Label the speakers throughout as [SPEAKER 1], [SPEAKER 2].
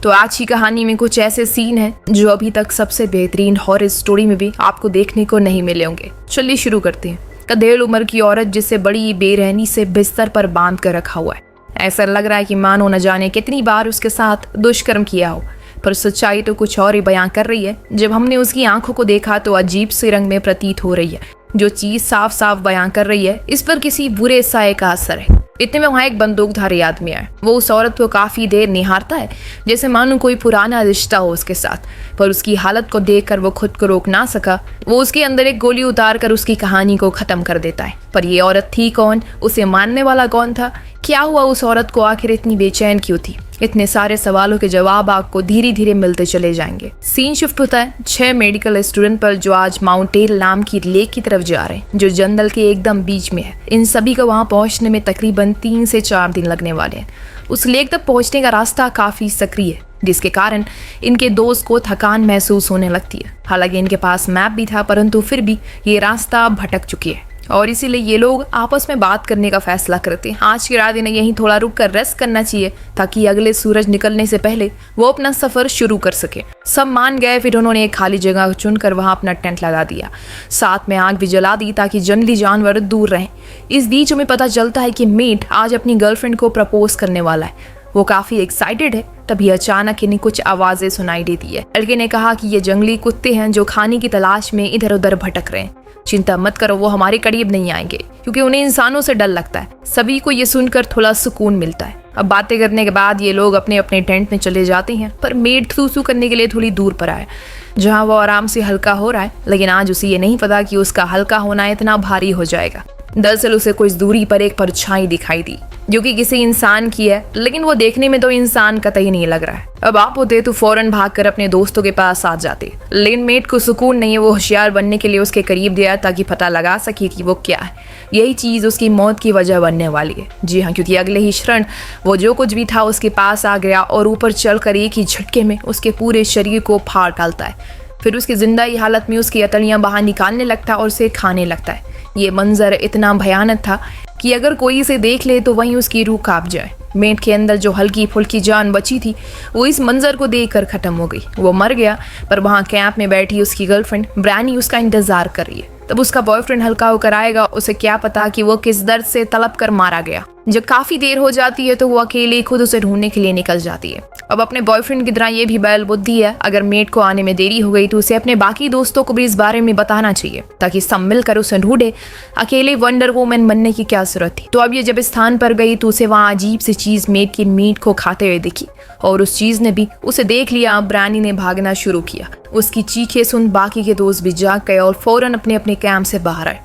[SPEAKER 1] तो आज की कहानी में कुछ ऐसे सीन हैं जो अभी तक सबसे बेहतरीन हॉरर स्टोरी में भी आपको देखने को नहीं मिले होंगे। चलिए शुरू करते हैं। कदेल उम्र की औरत जिसे बड़ी बेरहमी से बिस्तर पर बांध कर रखा हुआ है। ऐसा लग रहा है कि मानो न जाने कितनी बार उसके साथ दुष्कर्म किया हो, पर सच्चाई तो कुछ और ही बयां कर रही है। जब हमने उसकी आंखों को देखा तो अजीब से रंग में प्रतीत हो रही है। जो चीज साफ साफ बयां कर रही है इस पर किसी बुरे साये का असर है। इतने में वहाँ एक बंदूकधारी आदमी आया। वो उस औरत को काफी देर निहारता है, जैसे मानो कोई पुराना रिश्ता हो उसके साथ, पर उसकी हालत को देखकर वो खुद को रोक ना सका। वो उसके अंदर एक गोली उतार कर उसकी कहानी को खत्म कर देता है। पर ये औरत थी कौन? उसे मानने वाला कौन था? क्या हुआ उस औरत को? आखिर इतनी बेचैन क्यों थी? इतने सारे सवालों के जवाब आपको धीरे धीरे मिलते चले जाएंगे। सीन शिफ्ट होता है 6 मेडिकल स्टूडेंट पर जो आज माउंटेन नाम की लेक की तरफ जा रहे हैं, जो जंगल के एकदम बीच में है। इन सभी को वहां पहुंचने में तकरीबन 3 से 4 दिन लगने वाले हैं। उस लेक तक पहुंचने का रास्ता काफी सक्रिय है, जिसके कारण इनके दोस्त को थकान महसूस होने लगती है। हालांकि इनके पास मैप भी था, परंतु फिर भी ये रास्ता भटक चुकी है और इसीलिए ये लोग आपस में बात करने का फैसला करते हैं। आज की रात इन्हें यहीं थोड़ा रुक कर रेस्ट करना चाहिए ताकि अगले सूरज निकलने से पहले वो अपना सफर शुरू कर सके। सब मान गए। फिर उन्होंने एक खाली जगह चुनकर वहां अपना टेंट लगा दिया। साथ में आग भी जला दी ताकि जंगली जानवर दूर रहें। इस बीच हमें पता चलता है कि मेट आज अपनी गर्लफ्रेंड को प्रपोज करने वाला है। वो काफी एक्साइटेड है। तभी अचानक इन्हें कुछ आवाजें सुनाई देती है। लड़के ने कहा कि ये जंगली कुत्ते हैं जो खाने की तलाश में इधर उधर भटक रहे हैं। चिंता मत करो, वो हमारे करीब नहीं आएंगे, क्योंकि उन्हें इंसानों से डर लगता है। सभी को ये सुनकर थोड़ा सुकून मिलता है। अब बातें करने के बाद ये लोग अपने अपने टेंट में चले जाते हैं, पर मेड थू करने के लिए थोड़ी दूर पर आए, जहाँ वो आराम से हल्का हो रहा है। लेकिन आज उसे ये नहीं पता कि उसका हल्का होना इतना भारी हो जाएगा। दरअसल उसे कुछ दूरी पर एक परछाई दिखाई दी जो कि किसी इंसान की है, लेकिन वो देखने में तो इंसान कतई नहीं लग रहा है। अब आप होते तो फौरन भागकर अपने दोस्तों के पास आ जाते, लेकिन मेट को सुकून नहीं है। वो होशियार बनने के लिए उसके करीब गया ताकि पता लगा सके कि वो क्या है। यही चीज उसकी मौत की वजह बनने वाली है। जी हाँ, क्योंकि अगले ही क्षण वो जो कुछ भी था उसके पास आ गया और ऊपर चलकर एक ही झटके में उसके पूरे शरीर को फाड़ डालता है। फिर उसकी जिंदा ही हालत में उसकी अतड़ियां बाहर निकालने लगता है और उसे खाने लगता है। ये मंजर इतना भयानक था कि अगर कोई इसे देख ले तो वहीं उसकी रूह कांप जाए। मेट के अंदर जो हल्की फुल्की जान बची थी वो इस मंजर को देखकर खत्म हो गई। वो मर गया, पर वहाँ कैंप में बैठी उसकी गर्लफ्रेंड ब्रानी उसका इंतजार कर रही है। तब उसका बॉयफ्रेंड हल्का होकर आएगा। उसे क्या पता कि वो किस दर्द से तड़प कर मारा गया। जब काफी देर हो जाती है तो वो अकेले खुद उसे ढूंढने के लिए निकल जाती है। अब अपने बॉयफ्रेंड की तरह ये भी बैल बुद्धि है। अगर मेट को आने में देरी हो गई तो उसे अपने बाकी दोस्तों को भी इस बारे में बताना चाहिए ताकि सब मिलकर उसे ढूंढे। अकेले वंडर वुमन बनने की क्या जरूरत थी? तो अब ये जब स्थान पर गई तो उसे वहाँ अजीब सी चीज मेट की मीट को खाते हुए दिखी और उस चीज ने भी उसे देख लिया। ब्रानी ने भागना शुरू किया। उसकी चीखें सुन बाकी के दोस्त भी जाग गए और फौरन अपने अपने कैंप से बाहर आए।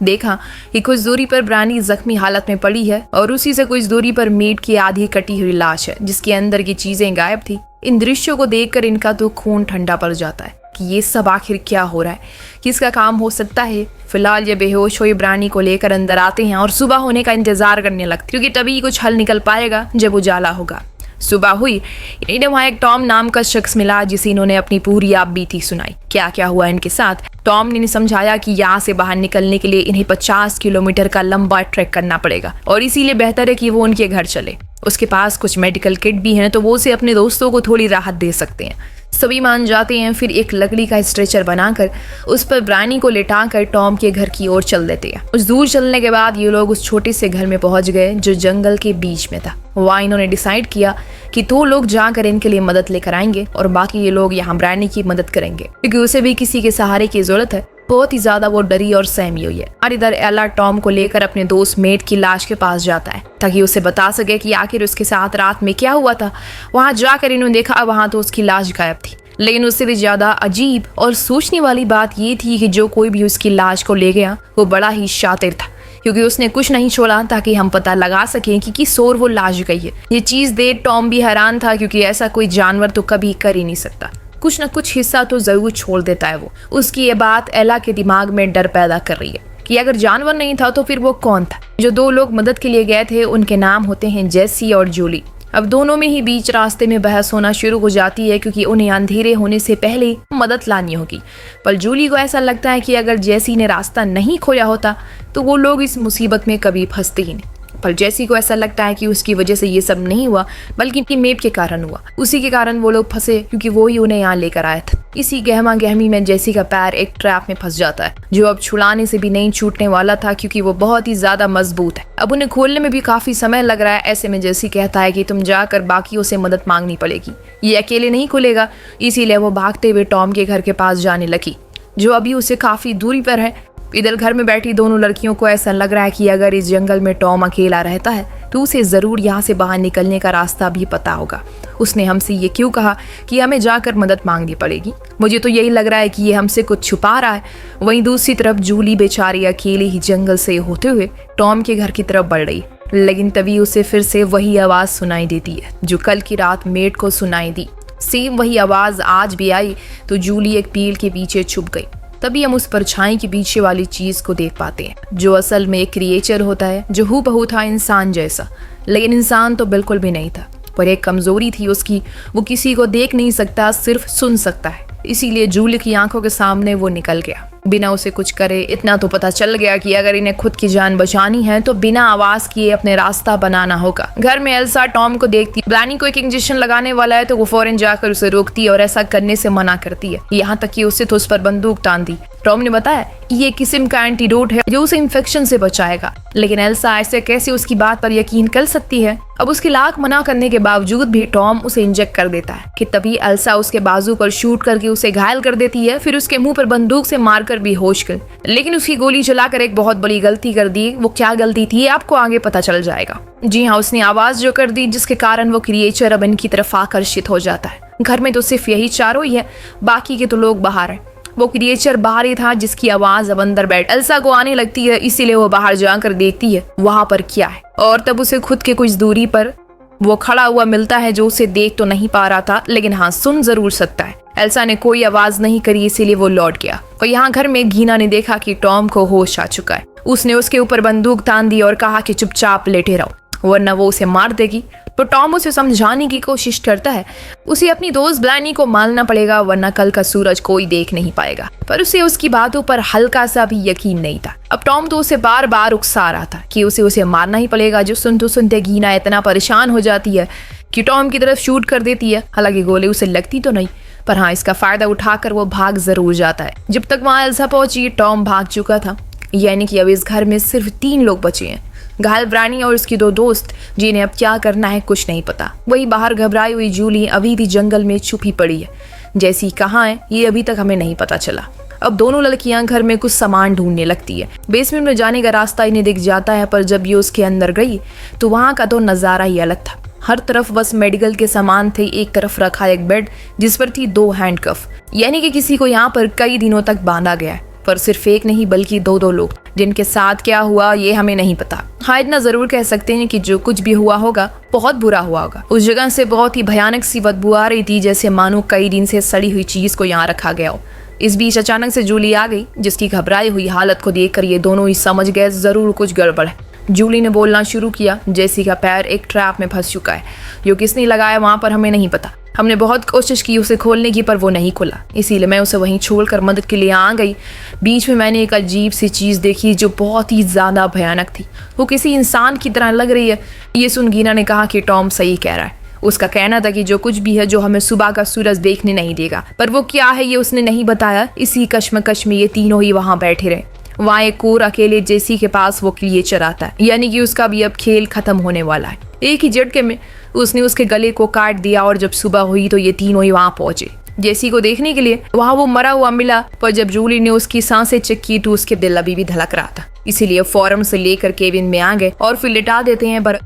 [SPEAKER 1] देखा कि कुछ दूरी पर ब्रानी जख्मी हालत में पड़ी है और उसी से कुछ दूरी पर मेट की आधी कटी हुई लाश है, जिसके अंदर की चीजें गायब थी। इन दृश्यों को देखकर इनका तो खून ठंडा पड़ जाता है कि ये सब आखिर क्या हो रहा है, किसका काम हो सकता है। फिलहाल ये बेहोश हुई ब्रानी को लेकर अंदर आते हैं और सुबह होने का इंतजार करने लगते, क्योंकि तभी कुछ हल निकल पाएगा जब उजाला होगा। सुबह हुई, इन्हें वहाँ एक टॉम नाम का शख्स मिला जिसे इन्होंने अपनी पूरी आप बीती सुनाई। क्या क्या हुआ इनके साथ। टॉम ने समझाया कि यहाँ से बाहर निकलने के लिए इन्हें 50 किलोमीटर का लंबा ट्रैक करना पड़ेगा और इसीलिए बेहतर है कि वो उनके घर चले। उसके पास कुछ मेडिकल किट भी हैं तो वो उसे अपने दोस्तों को थोड़ी राहत दे सकते हैं। सभी मान जाते हैं। फिर एक लकड़ी का स्ट्रेचर बनाकर उस पर ब्रानी को लेटाकर टॉम के घर की ओर चल देते हैं। कुछ दूर चलने के बाद ये लोग उस छोटे से घर में पहुंच गए जो जंगल के बीच में था। वहाँ इन्होंने डिसाइड किया कि 2 लोग जाकर इनके लिए मदद लेकर आएंगे और बाकी ये लोग यहाँ ब्रानी की मदद करेंगे, क्योंकि उसे भी किसी के सहारे की जरूरत है। बहुत ही ज्यादा वो डरी और सहमी हुई है। और इधर एला टॉम को लेकर अपने दोस्त मेट की लाश के पास जाता है ताकि उसे बता सके कि आखिर उसके साथ रात में क्या हुआ था। वहां जाकर इन्होंने देखा वहां तो उसकी लाश गायब थी। लेकिन उससे भी ज्यादा अजीब और सोचने वाली बात ये थी कि जो कोई भी उसकी लाश को ले गया वो बड़ा ही शातिर था, क्योंकि उसने कुछ नहीं छोड़ा ताकि हम पता लगा सकें कि किस ओर वो लाश गई है। ये चीज देख टॉम भी हैरान था, क्योंकि ऐसा कोई जानवर तो कभी कर ही नहीं सकता। कुछ न कुछ हिस्सा तो जरूर छोड़ देता है वो। उसकी ये बात एला के दिमाग में डर पैदा कर रही है कि अगर जानवर नहीं था तो फिर वो कौन था। जो 2 लोग मदद के लिए गए थे उनके नाम होते हैं जेसी और जूली। अब दोनों में ही बीच रास्ते में बहस होना शुरू हो जाती है, क्योंकि उन्हें अंधेरे होने से पहले मदद लानी होगी। पर जूली को ऐसा लगता है कि अगर जेसी ने रास्ता नहीं खोया होता तो वो लोग इस मुसीबत में कभी फंसते ही नहीं। पर जेसी को ऐसा लगता है कि उसकी वजह से ये सब नहीं हुआ, बल्कि इनकी मेप के कारण हुआ। उसी के कारण वो लोग फंसे, क्योंकि वो ही उन्हें यहाँ लेकर आया था। इसी गहमा गहमी में जेसी का पैर एक ट्रैप में फंस जाता है, जो अब छुड़ाने से भी नहीं छूटने वाला था, क्योंकि वो बहुत ही ज्यादा मजबूत है। अब उन्हें खोलने में भी काफी समय लग रहा है। ऐसे में जेसी कहता है कि तुम जाकर बाकियों से मदद मांगनी पड़ेगी, ये अकेले नहीं खुलेगा। इसीलिए वो भागते हुए टॉम के घर के पास जाने लगी, जो अभी उसे काफी दूरी पर है। इधर घर में बैठी दोनों लड़कियों को ऐसा लग रहा है कि अगर इस जंगल में टॉम अकेला रहता है तो उसे जरूर यहाँ से बाहर निकलने का रास्ता भी पता होगा। उसने हमसे ये क्यों कहा कि हमें जाकर मदद मांगनी पड़ेगी? मुझे तो यही लग रहा है कि ये हमसे कुछ छुपा रहा है। वहीं दूसरी तरफ जूली बेचारी अकेले ही जंगल से होते हुए टॉम के घर की तरफ बढ़ रही, लेकिन तभी उसे फिर से वही आवाज सुनाई देती है जो कल की रात मेड को सुनाई दी। सेम वही आवाज आज भी आई तो जूली एक पील के पीछे छुप गई। तभी हम उस परछाई के पीछे वाली चीज को देख पाते हैं, जो असल में एक क्रिएचर होता है, जो हूबहू था इंसान जैसा, लेकिन इंसान तो बिल्कुल भी नहीं था। पर एक कमजोरी थी उसकी, वो किसी को देख नहीं सकता, सिर्फ सुन सकता है। इसीलिए जूली की आंखों के सामने वो निकल गया बिना उसे कुछ करे। इतना तो पता चल गया कि अगर इन्हें खुद की जान बचानी है तो बिना आवाज किए अपने रास्ता बनाना होगा। घर में एल्सा टॉम को देखती, ब्रानी को एक इंजेक्शन लगाने वाला है तो वो फौरन जाकर उसे रोकती है और ऐसा करने से मना करती है, यहाँ तक कि उससे तो उस पर बंदूक तान दी। टॉम ने बताया ये एक किस्म का एंटीडोट है जो उसे इन्फेक्शन से बचाएगा, लेकिन एल्सा ऐसे कैसे उसकी बात पर यकीन कर सकती है? अब उसकी लाख मना करने के बावजूद भी टॉम उसे इंजेक्ट कर देता है कि तभी एल्सा उसके बाजू पर शूट करके उसे घायल कर देती है, फिर उसके मुंह पर बंदूक से मारकर बेहोश कर। लेकिन उसकी गोली चलाकर एक बहुत बड़ी गलती कर दी। वो क्या गलती थी आपको आगे पता चल जाएगा। जी हाँ, उसने आवाज जो कर दी जिसके कारण वो क्रिएचर अब इनकी तरफ आकर्षित हो जाता है। घर में तो सिर्फ यही चारों ही है, बाकी के तो लोग बाहर हैं। वो क्रिएचर बाहर ही था जिसकी आवाज अब अंदर बैठ एल्सा को आने लगती है, इसीलिए वो बाहर जाकर देखती है वहां पर क्या है, और तब उसे खुद के कुछ दूरी पर वो खड़ा हुआ मिलता है, जो उसे देख तो नहीं पा रहा था, लेकिन हाँ सुन जरूर सकता है। एल्सा ने कोई आवाज नहीं करी, इसीलिए वो लौट गया। और यहाँ घर में गीना ने देखा कि टॉम को होश आ चुका है। उसने उसके ऊपर बंदूक तान दी और कहा कि चुपचाप लेटे रहो वरना वो उसे मार देगी। तो टॉम उसे समझाने की कोशिश करता है, उसे अपनी दोस्त ब्लानी को मारना पड़ेगा वरना कल का सूरज कोई देख नहीं पाएगा, पर उसे उसकी बातों पर हल्का सा भी यकीन नहीं था। अब टॉम तो उसे बार बार उकसा रहा था कि उसे मारना ही पड़ेगा, जो सुनते सुनते गीना इतना परेशान हो जाती है कि टॉम की तरफ शूट कर देती है। हालांकि गोली उसे लगती तो नहीं, पर हाँ इसका फायदा उठाकर वो भाग जरूर जाता है। जब तक वहां एल्सा पहुंची टॉम भाग चुका था, यानी कि अब इस घर में सिर्फ 3 लोग बचे हैं, घायल ब्रानी और उसकी 2 दोस्त, जिन्हें अब क्या करना है कुछ नहीं पता। वही बाहर घबराई हुई जूली अभी भी जंगल में छुपी पड़ी है। जैसी कहाँ है ये अभी तक हमें नहीं पता चला। अब दोनों लड़कियां घर में कुछ सामान ढूंढने लगती है। बेसमेंट में जाने का रास्ता इन्हें दिख जाता है, पर जब ये उसके अंदर गई तो वहां का तो नजारा ही अलग था। हर तरफ बस मेडिकल के सामान थे। एक तरफ रखा एक बेड जिस पर थी 2 हैंडकफ, यानी कि किसी को यहाँ पर कई दिनों तक बांधा गया है। पर सिर्फ एक नहीं बल्कि 2 लोग, जिनके साथ क्या हुआ ये हमें नहीं पता। हाँ इतना जरूर कह सकते हैं कि जो कुछ भी हुआ होगा बहुत बुरा हुआ होगा। उस जगह से बहुत ही भयानक सी बदबू आ रही थी, जैसे मानो कई दिन से सड़ी हुई चीज को यहाँ रखा गया हो। इस बीच अचानक से जूली आ गई, जिसकी घबराई हुई हालत को देखकर ये दोनों ही समझ गए जरूर कुछ गड़बड़ है। जूली ने बोलना शुरू किया, जेसी का पैर एक ट्रैप में फंस चुका है, जो किसने लगाया वहां पर हमें नहीं पता। हमने बहुत कोशिश की उसे खोलने की, पर वो नहीं खुला, इसीलिए मैं उसे वहीं छोड़कर मदद के लिए आ गई। बीच में मैंने एक अजीब सी चीज देखी जो बहुत ही ज्यादा भयानक थी। वो किसी इंसान की तरह लग रही है। ये सुन गीना ने कहा कि टॉम सही कह रहा है। उसका कहना था कि जो कुछ भी है जो हमें सुबह का सूरज देखने नहीं देगा, पर वो क्या है ये उसने नहीं बताया। इसी कश्मकश में ये तीनों ही वहां बैठे रहे। वहाँ एक और अकेले जेसी के पास वो क्रिएचर आता है, यानी कि उसका भी अब खेल खत्म होने वाला है। एक ही झटके में उसने उसके गले को काट दिया और जब सुबह हुई तो ये तीनों ही वहाँ पहुंचे जेसी को देखने के लिए। वहाँ वो मरा हुआ मिला, पर जब जूली ने उसकी सांसें चेक की तो उसके दिल अभी भी धड़क रहा था। इसीलिए फौरन से लेकर केबिन में आ गए और फिर लिटा देते हैं। पर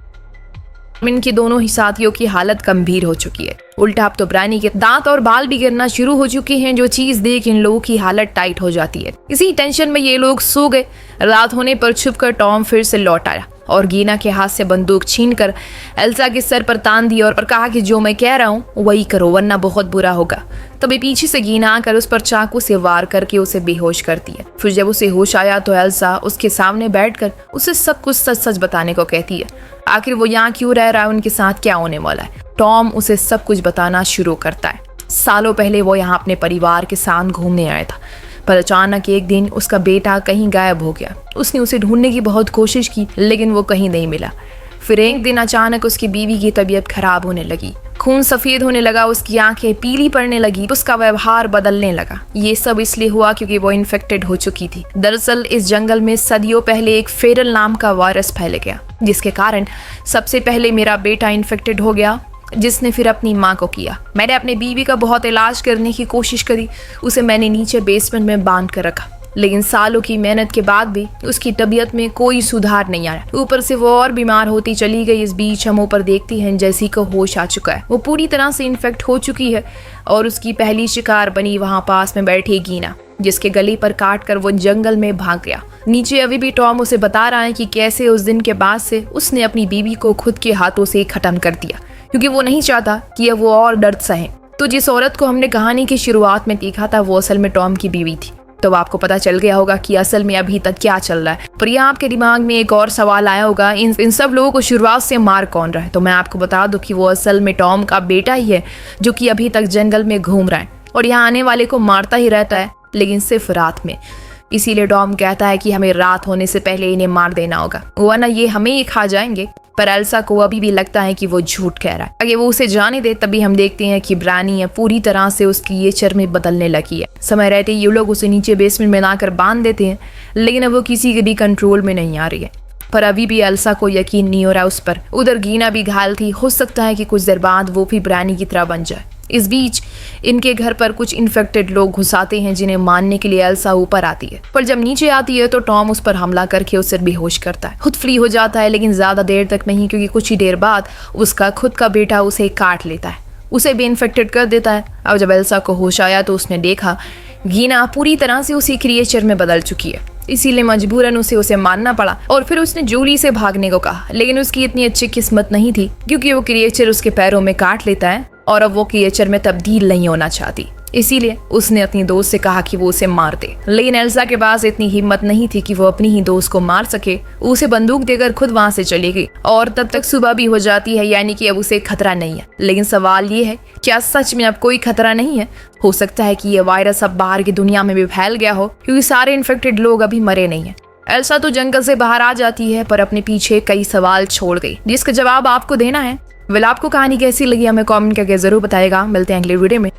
[SPEAKER 1] इनके दोनों ही साथियों की हालत गंभीर हो चुकी है। उल्टा अब तो ब्रानी के दांत और बाल भी गिरना शुरू हो चुके हैं, जो चीज देख इन लोगों की हालत टाइट हो जाती है। इसी टेंशन में ये लोग सो गए। रात होने पर छुपकर टॉम फिर से लौट आया और गीना के हाथ से बंदूक छीनकर एल्सा के सर पर तान दी और कहा कि जो मैं कह रहा हूँ वही करो वरना बहुत बुरा होगा। तभी पीछे से गीना आकर उस पर चाकू से वार करके उसे बेहोश करती है। फिर जब उसे होश आया तो एल्सा उसके सामने बैठकर उसे सब कुछ सच सच बताने को कहती है। आखिर वो यहाँ क्यों रह रहा है, उनके साथ क्या होने वाला है। टॉम उसे सब कुछ बताना शुरू करता है। सालों पहले वो यहाँ अपने परिवार के साथ घूमने आया था, पर अचानक एक दिन उसका बेटा कहीं गायब हो गया। उसने उसे ढूंढने की बहुत कोशिश की, लेकिन वो कहीं नहीं मिला। फिर एक दिन अचानक उसकी बीवी की तबीयत खराब होने लगी, खून सफेद होने लगा, उसकी आंखें पीली पड़ने लगी, उसका व्यवहार बदलने लगा। ये सब इसलिए हुआ क्योंकि वो इन्फेक्टेड हो चुकी थी। दरअसल इस जंगल में सदियों पहले एक फेरल नाम का वायरस फैल गया, जिसके कारण सबसे पहले मेरा बेटा इन्फेक्टेड हो गया, जिसने फिर अपनी माँ को किया। मैंने अपनी बीवी का बहुत इलाज करने की कोशिश करी, उसे मैंने नीचे बेसमेंट में बांध कर रखा, लेकिन सालों की मेहनत के बाद भी उसकी तबीयत में कोई सुधार नहीं आया। ऊपर से वो और बीमार होती चली गई। इस बीच हम ऊपर देखती हैं जैसी को होश आ चुका है। वो पूरी तरह से इन्फेक्ट हो चुकी है और उसकी पहली शिकार बनी वहाँ पास में बैठी गीना, जिसके गले पर काट कर वो जंगल में भाग गया। नीचे अभी भी टॉम उसे बता रहा है कि कैसे उस दिन के बाद से उसने अपनी बीवी को खुद के हाथों से खत्म कर दिया, क्योंकि वो नहीं चाहता कि अब वो और दर्द सहे। तो जिस औरत को हमने कहानी की शुरुआत में देखा था वो असल में टॉम की बीवी थी। तो आपको पता चल गया होगा कि असल में अभी तक क्या चल रहा है। पर यहाँ आपके दिमाग में एक और सवाल आया होगा, इन सब लोगों को शुरुआत से मार कौन रहा है? तो मैं आपको बता दूं कि वो असल में टॉम का बेटा ही है, जो कि अभी तक जंगल में घूम रहा है और यहाँ आने वाले को मारता ही रहता है, लेकिन सिर्फ रात में। इसीलिए टॉम कहता है कि हमें रात होने से पहले इन्हें मार देना होगा, वरना ये हमें ही खा जाएंगे। पर एल्सा को अभी भी लगता है कि वो झूठ कह रहा है। अगर वो उसे जाने दे, तभी हम देखते हैं कि ब्रानी पूरी तरह से उसकी ये चर्म बदलने लगी है। समय रहते ये लोग उसे नीचे बेसमेंट में लाकर बांध देते हैं, लेकिन अब वो किसी के भी कंट्रोल में नहीं आ रही है। पर अभी भी एल्सा को यकीन नहीं हो रहा उस पर। उधर गीना भी घायल थी, हो सकता है कि कुछ देर बाद वो भी ब्रानी की तरह बन जाए। इस बीच इनके घर पर कुछ इन्फेक्टेड लोग घुस आते हैं, जिन्हें मारने के लिए एल्सा ऊपर आती है। पर जब नीचे आती है तो टॉम उस पर हमला करके उसे बेहोश करता है। खुद फ्री हो जाता है, लेकिन ज्यादा देर तक नहीं, क्योंकि कुछ ही देर बाद उसका खुद का बेटा उसे काट लेता है, उसे भी इन्फेक्टेड कर देता है। अब जब एल्सा को होश आया तो उसने देखा गीना पूरी तरह से उसी क्रिएचर में बदल चुकी है, इसीलिए मजबूरन उसे मारना पड़ा। और फिर उसने जूली से भागने को कहा, लेकिन उसकी इतनी अच्छी किस्मत नहीं थी, क्योंकि वो क्रिएचर उसके पैरों में काट लेता है और अब वो क्रिएचर में तब्दील नहीं होना चाहती। इसीलिए उसने अपनी दोस्त से कहा कि वो उसे मार दे, लेकिन एल्सा के पास इतनी हिम्मत नहीं थी कि वो अपनी ही दोस्त को मार सके। उसे बंदूक देकर खुद वहां से चली गई और तब तक सुबह भी हो जाती है, यानी कि अब उसे खतरा नहीं है। लेकिन सवाल ये है, क्या सच में अब कोई खतरा नहीं है? हो सकता है कि ये वायरस अब बाहर की दुनिया में भी फैल गया हो, क्योंकि सारे इन्फेक्टेड लोग अभी मरे नहीं है। एल्सा तो जंगल से बाहर आ जाती है, पर अपने पीछे कई सवाल छोड़ गई, जिसका जवाब आपको देना है। आपको कहानी कैसी लगी हमें कमेंट करके जरूर बताएगा। मिलते हैं अगले वीडियो में।